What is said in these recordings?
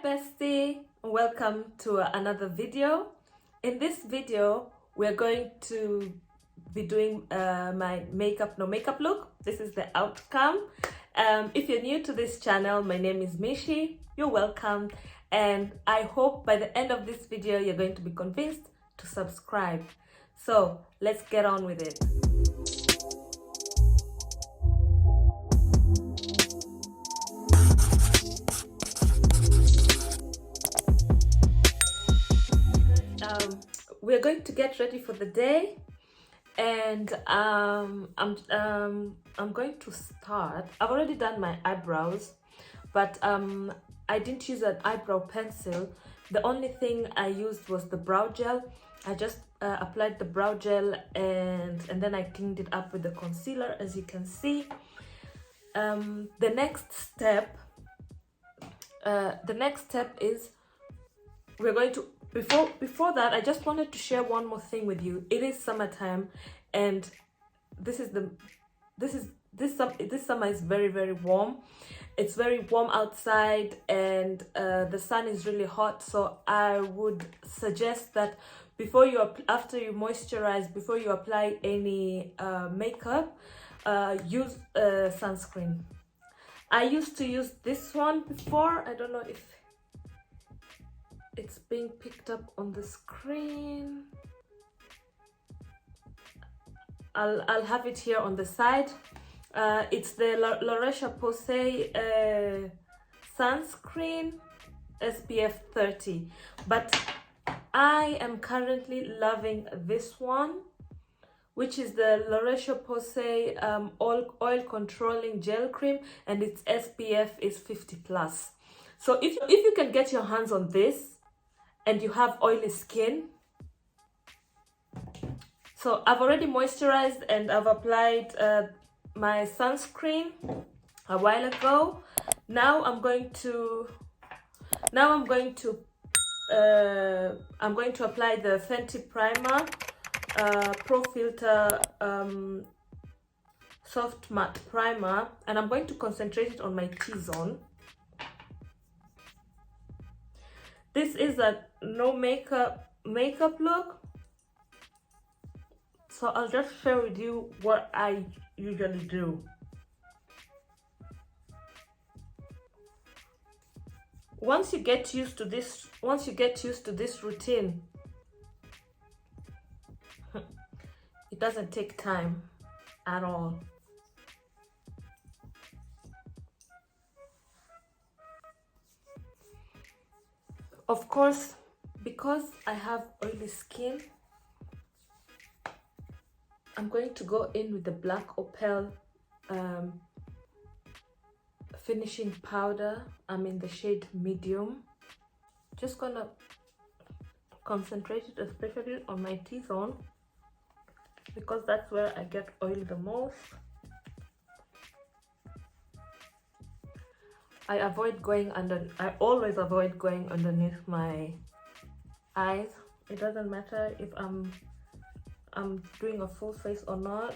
bestie, welcome to another video. In this video we're going to be doing my makeup no makeup look. This is the outcome. If you're new to this channel, my name is Mishi. You're welcome, and I hope by the end of this video you're going to be convinced to subscribe. So let's get on with it. We're going to get ready for the day, and I'm going to start. I've already done my eyebrows, but I didn't use an eyebrow pencil. The only thing I used was the brow gel. I just applied the brow gel and then I cleaned it up with the concealer, as you can see. The next step is we're going to before that, I just wanted to share one more thing with you. It is summertime, and this summer is very, very warm. It's very warm outside, and the sun is really hot. So I would suggest that after you moisturize, before you apply any makeup, use sunscreen. I used to use this one before. I don't know if it's being picked up on the screen. I'll have it here on the side. It's the La Roche-Posay sunscreen SPF 30, but I am currently loving this one, which is the La Roche-Posay oil controlling gel cream, and its SPF is 50+. So if you can get your hands on this and you have oily skin. So I've already moisturized and I've applied my sunscreen a while ago. Now I'm going to apply the Fenty primer, Pro Filter soft matte primer, and I'm going to concentrate it on my T-zone. This is a no makeup look, so I'll just share with you what I usually do. Once you get used to this routine, it doesn't take time at all. Of course, because I have oily skin, I'm going to go in with the Black Opal finishing powder. I'm in the shade medium. Just gonna concentrate it especially on my T-zone, because that's where I get oil the most. I always avoid going underneath my eyes. It doesn't matter if I'm doing a full face or not.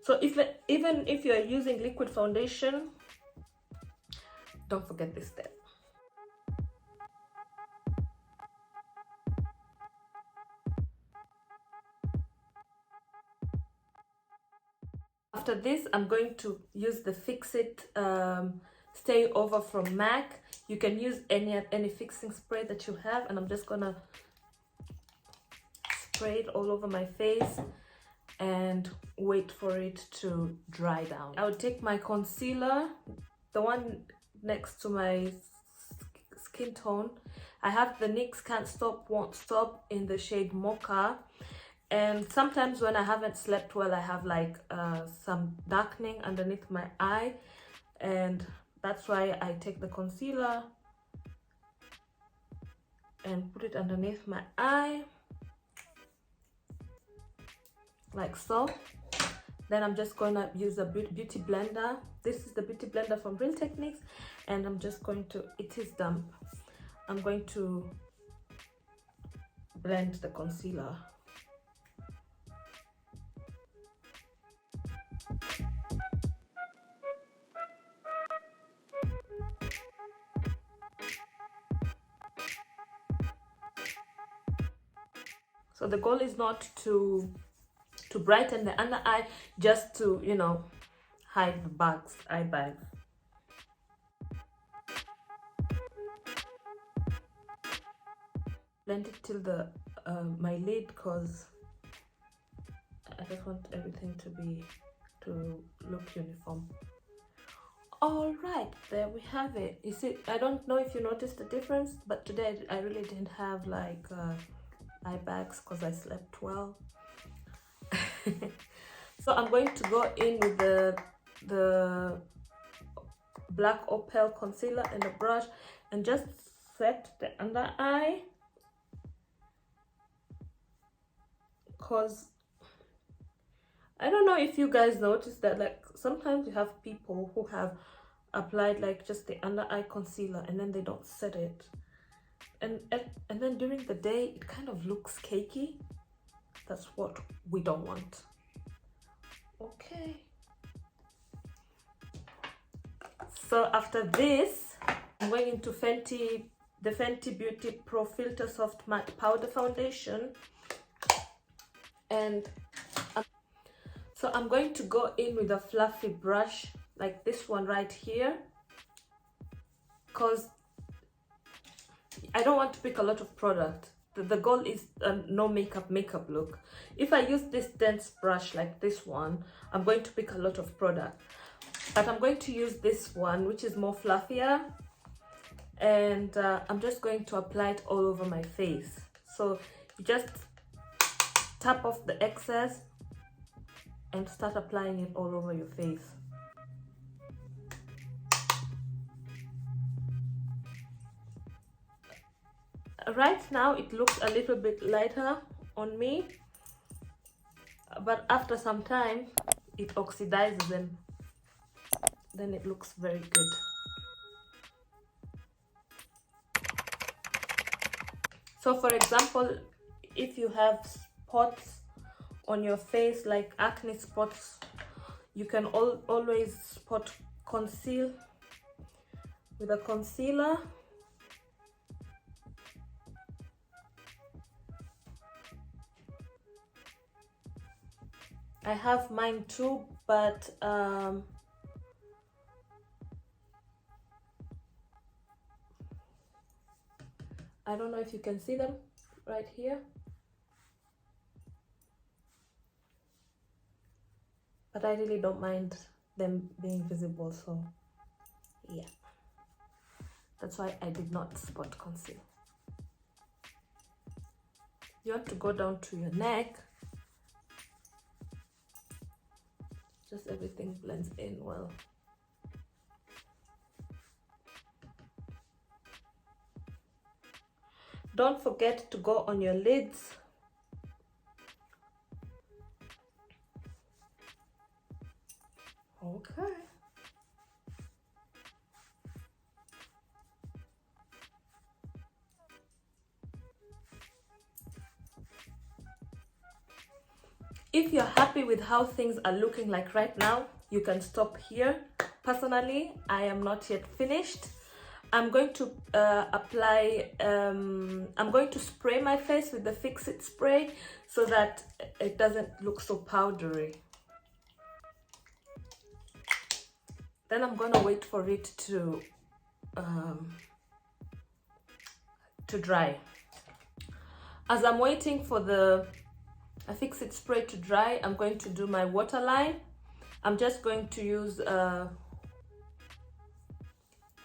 So even if you're using liquid foundation, don't forget this step. After this, I'm going to use the Fix It Stay Over from MAC. You can use any fixing spray that you have, and I'm just gonna spray it all over my face and wait for it to dry down. I would take my concealer, the one next to my skin tone. I have the NYX Can't Stop Won't Stop in the shade Mocha, and sometimes when I haven't slept well, I have like some darkening underneath my eye, and that's why I take the concealer and put it underneath my eye, like so. Then I'm just going to use a beauty blender. This is the beauty blender from Real Techniques, and I'm just going to, it is damp, I'm going to blend the concealer. So the goal is not to brighten the under eye, just to, you know, hide the bags, eye bags. Blend it till the my lid, because I just want everything to look uniform. All right, there we have it. You see, I don't know if you noticed the difference, but today I really didn't have like eye bags because I slept well. So I'm going to go in with the black opal concealer and a brush and just set the under eye, because I don't know if you guys notice that, like, sometimes you have people who have applied like just the under eye concealer and then they don't set it, and then during the day it kind of looks cakey. That's what we don't want. Okay, so after this I'm going into the Fenty Beauty Pro Filter Soft Matte Powder Foundation, and so I'm going to go in with a fluffy brush like this one right here, because I don't want to pick a lot of product. The goal is no makeup look. If I use this dense brush like this one, I'm going to pick a lot of product. But I'm going to use this one, which is more fluffier, and I'm just going to apply it all over my face. So you just tap off the excess and start applying it all over your face. Right now it looks a little bit lighter on me, but after some time it oxidizes and then it looks very good. So for example, if you have spots on your face, like acne spots, you can always spot conceal with a concealer. I have mine too, but I don't know if you can see them right here, but I really don't mind them being visible, so yeah, that's why I did not spot conceal. You want to go down to your neck, just everything blends in well. Don't forget to go on your lids. Okay. If you're happy with how things are looking like right now, you can stop here. Personally, I am not yet finished. I'm going to I'm going to spray my face with the Fix It spray so that it doesn't look so powdery. Then I'm gonna wait for it to dry. As I'm waiting for the Fix It spray to dry, I'm going to do my waterline. I'm just going to use a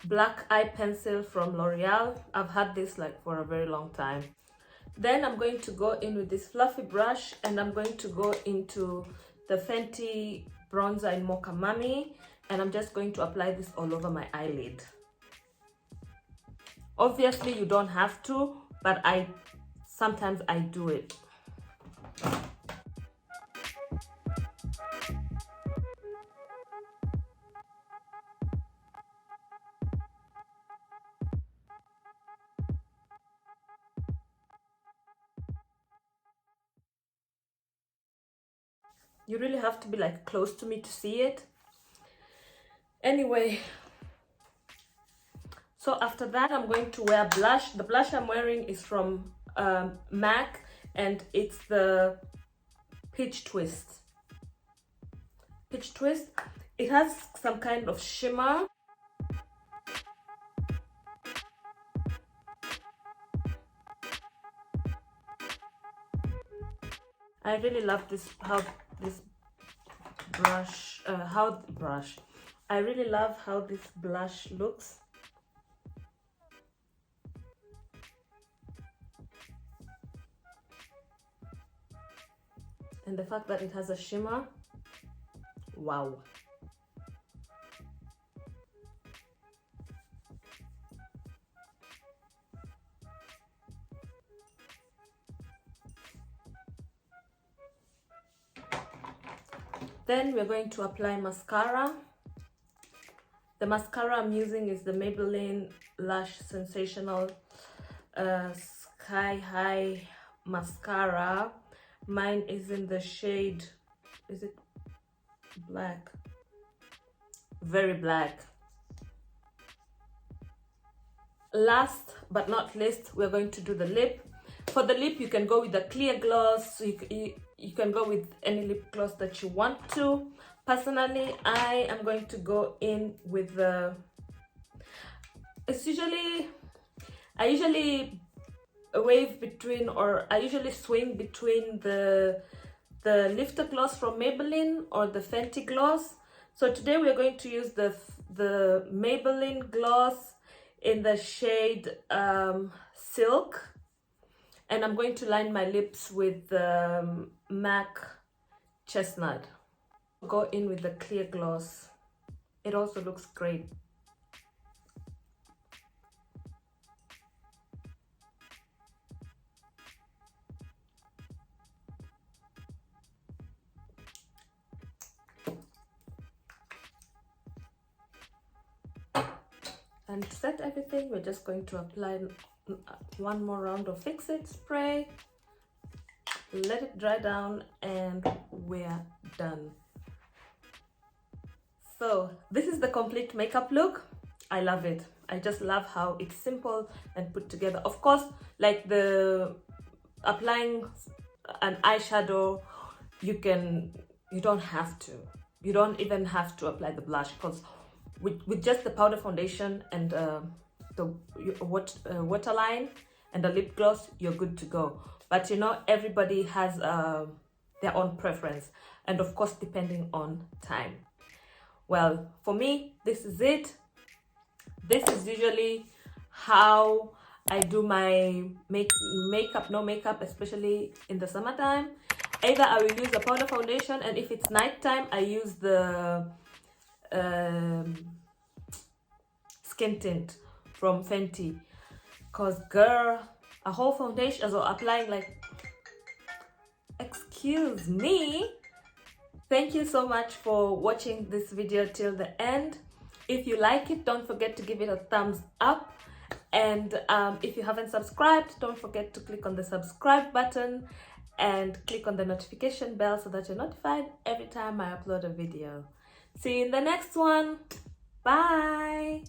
black eye pencil from L'Oreal. I've had this like for a very long time. Then I'm going to go in with this fluffy brush, and I'm going to go into the Fenty bronzer in Mocha Mummy, and I'm just going to apply this all over my eyelid. Obviously you don't have to, but sometimes I do it. You really have to be like close to me to see it. Anyway, so after that I'm going to wear blush. The blush I'm wearing is from MAC, and it's the Peach Twist. Peach Twist. It has some kind of shimmer. I really love this, how this brush, I really love how this blush looks. And the fact that it has a shimmer, wow. Then we're going to apply mascara. The mascara I'm using is the Maybelline Lash Sensational Sky High Mascara. Mine is in the shade, is it black? Very black. Last but not least, we're going to do the lip. For the lip, you can go with a clear gloss. You can go with any lip gloss that you want to. Personally, I am going to go in with the, I usually wave between, or I usually swing between the lifter gloss from Maybelline or the Fenty gloss. So today we're going to use the Maybelline gloss in the shade Silk, and I'm going to line my lips with the MAC Chestnut. Go in with the clear gloss. It also looks great. And to set everything, we're just going to apply one more round of Fix It spray, let it dry down, and we're done. So this is the complete makeup look. I love it. I just love how it's simple and put together. Of course, like the applying an eyeshadow, you don't have to. You don't even have to apply the blush, because with just the powder foundation and the waterline and the lip gloss, you're good to go. But you know, everybody has their own preference, and of course depending on time. Well, for me, this is it. This is usually how I do my makeup, no makeup, especially in the summertime. Either I will use a powder foundation, and if it's nighttime, I use the skin tint from Fenty. Cause girl, a whole foundation, so applying like, excuse me. Thank you so much for watching this video till the end. If you like it, don't forget to give it a thumbs up, and if you haven't subscribed, don't forget to click on the subscribe button and click on the notification bell so that you're notified every time I upload a video. See you in the next one. Bye.